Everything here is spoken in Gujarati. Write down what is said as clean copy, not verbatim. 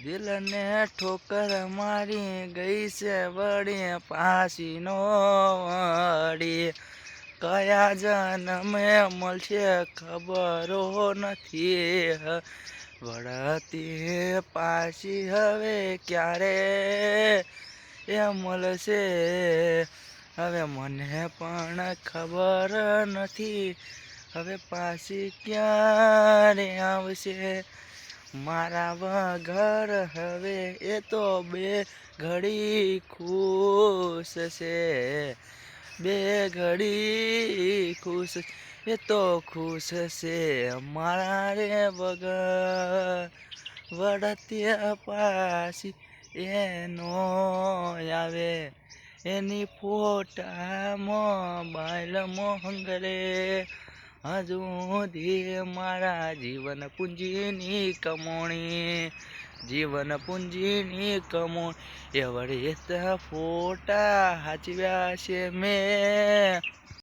દિલને ઠોકર મારી ગઈ છે વળી પાછી નો વળી કયા જન્મે મળશે ખબરો નથી વળતી પાછી હવે ક્યારે એ મળશે હવે મને પણ ખબર નથી હવે પાછી ક્યારે આવશે મારા વગર હવે એ તો બે ઘડી ખુશ છે બે ઘડી ખુશ એ તો ખુશ છે મારા રે વગર વળતી પાછી એનો આવે એની ફોટા મોબાઈલમાં હંગરે હજુ સુધી મારા જીવન પૂંજીની કમોણી એ વળી ફોટા હાચવ્યા છે મેં